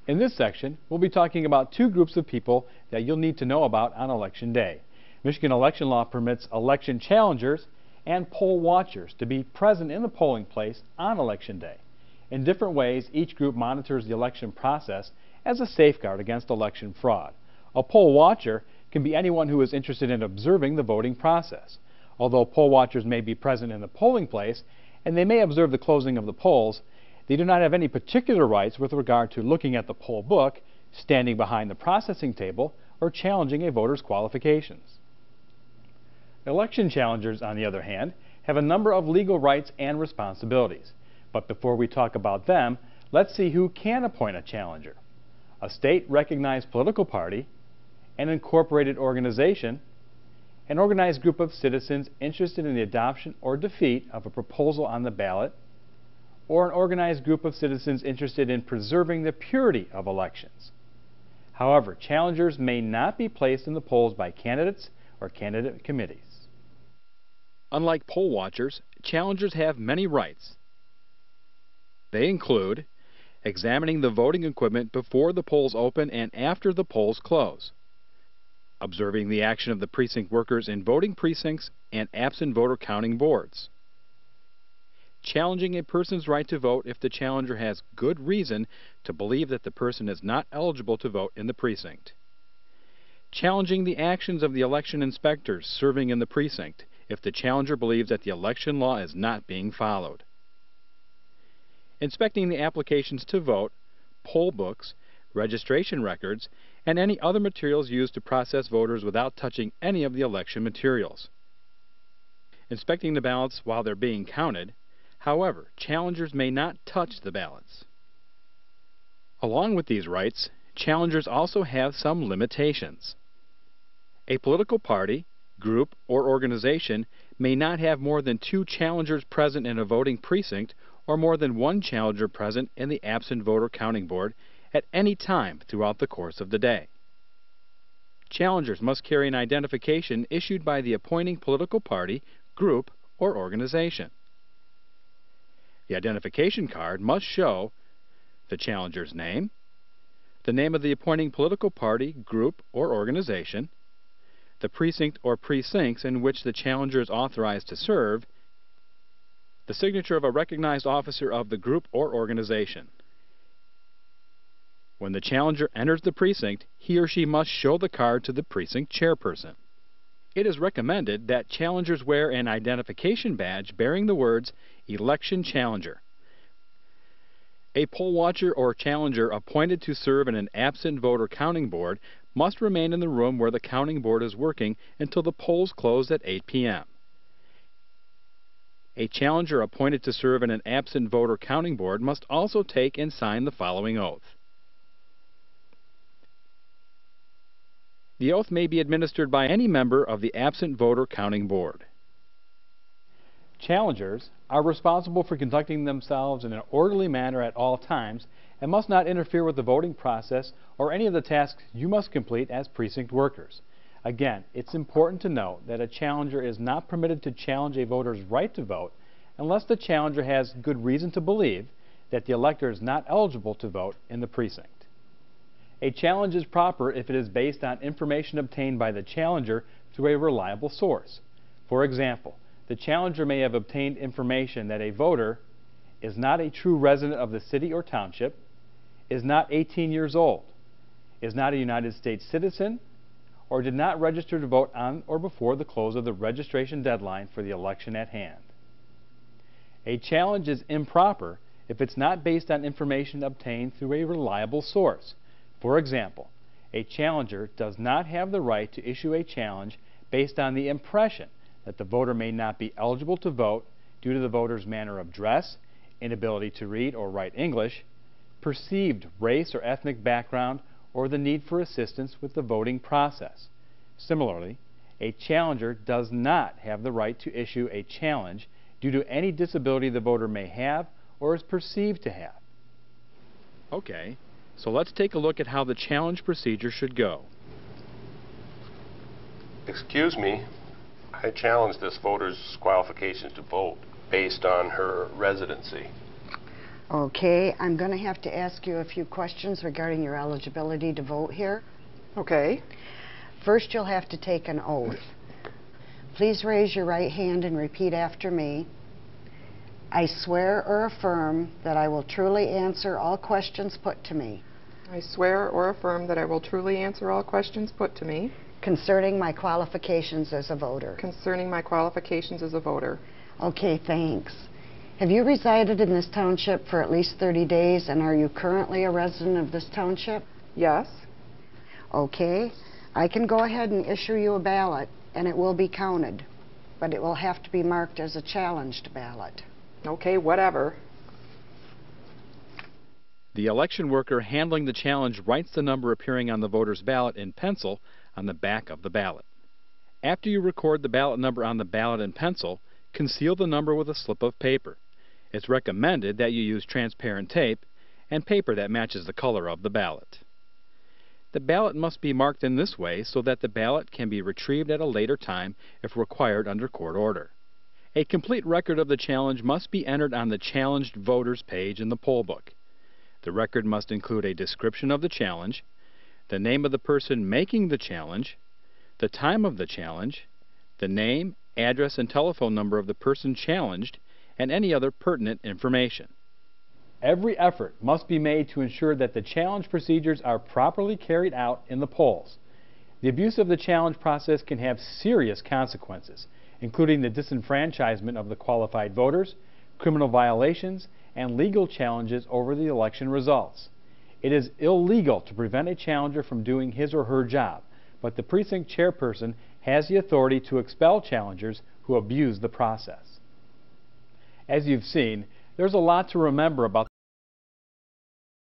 In this section, we'll be talking about two groups of people that you'll need to know about on Election Day. Michigan election law permits election challengers and poll watchers to be present in the polling place on Election Day. In different ways, each group monitors the election process as a safeguard against election fraud. A poll watcher can be anyone who is interested in observing the voting process. Although poll watchers may be present in the polling place and they may observe the closing of the polls, they do not have any particular rights with regard to looking at the poll book, standing behind the processing table, or challenging a voter's qualifications. Election challengers, on the other hand, have a number of legal rights and responsibilities. But before we talk about them, let's see who can appoint a challenger. A state-recognized political party, an incorporated organization, an organized group of citizens interested in the adoption or defeat of a proposal on the ballot, or an organized group of citizens interested in preserving the purity of elections. However, challengers may not be placed in the polls by candidates or candidate committees. Unlike poll watchers, challengers have many rights. They include examining the voting equipment before the polls open and after the polls close, observing the action of the precinct workers in voting precincts and absent voter counting boards, challenging a person's right to vote if the challenger has good reason to believe that the person is not eligible to vote in the precinct, challenging the actions of the election inspectors serving in the precinct if the challenger believes that the election law is not being followed, inspecting the applications to vote, poll books, registration records, and any other materials used to process voters without touching any of the election materials, inspecting the ballots while they're being counted. However, challengers may not touch the ballots. Along with these rights, challengers also have some limitations. A political party, group, or organization may not have more than 2 challengers present in a voting precinct or more than 1 challenger present in the absent voter counting board at any time throughout the course of the day. Challengers must carry an identification issued by the appointing political party, group, or organization. The identification card must show the challenger's name, the name of the appointing political party, group, or organization, the precinct or precincts in which the challenger is authorized to serve, the signature of a recognized officer of the group or organization. When the challenger enters the precinct, he or she must show the card to the precinct chairperson. It is recommended that challengers wear an identification badge bearing the words Election Challenger. A poll watcher or challenger appointed to serve in an absent voter counting board must remain in the room where the counting board is working until the polls close at 8 p.m. A challenger appointed to serve in an absent voter counting board must also take and sign the following oath. The oath may be administered by any member of the absent voter counting board. Challengers are responsible for conducting themselves in an orderly manner at all times and must not interfere with the voting process or any of the tasks you must complete as precinct workers. Again, it's important to note that a challenger is not permitted to challenge a voter's right to vote unless the challenger has good reason to believe that the elector is not eligible to vote in the precinct. A challenge is proper if it is based on information obtained by the challenger through a reliable source. For example, the challenger may have obtained information that a voter is not a true resident of the city or township, is not 18 years old, is not a United States citizen, or did not register to vote on or before the close of the registration deadline for the election at hand. A challenge is improper if it's not based on information obtained through a reliable source. For example, a challenger does not have the right to issue a challenge based on the impression that the voter may not be eligible to vote due to the voter's manner of dress, inability to read or write English, perceived race or ethnic background, or the need for assistance with the voting process. Similarly, a challenger does not have the right to issue a challenge due to any disability the voter may have or is perceived to have. Okay. So let's take a look at how the challenge procedure should go. Excuse me, I challenge this voter's qualifications to vote based on her residency. Okay, I'm going to have to ask you a few questions regarding your eligibility to vote here. Okay. First, you'll have to take an oath. Please raise your right hand and repeat after me. I swear or affirm that I will truly answer all questions put to me I swear or affirm that I will truly answer all questions put to me concerning my qualifications as a voter. concerning my qualifications as a voter. Okay, thanks. Have you resided in this township for at least 30 days, and are you currently a resident of this township? Yes. Okay. I can go ahead and issue you a ballot, and it will be counted, but it will have to be marked as a challenged ballot. Okay, whatever. The election worker handling the challenge writes the number appearing on the voter's ballot in pencil on the back of the ballot. After you record the ballot number on the ballot in pencil, conceal the number with a slip of paper. It's recommended that you use transparent tape and paper that matches the color of the ballot. The ballot must be marked in this way so that the ballot can be retrieved at a later time if required under court order. A complete record of the challenge must be entered on the challenged voters page in the poll book. The record must include a description of the challenge, the name of the person making the challenge, the time of the challenge, the name, address, and telephone number of the person challenged, and any other pertinent information. Every effort must be made to ensure that the challenge procedures are properly carried out in the polls. The abuse of the challenge process can have serious consequences, including the disenfranchisement of the qualified voters, criminal violations, and legal challenges over the election results. It is illegal to prevent a challenger from doing his or her job, but the precinct chairperson has the authority to expel challengers who abuse the process. As you've seen, there's a lot to remember about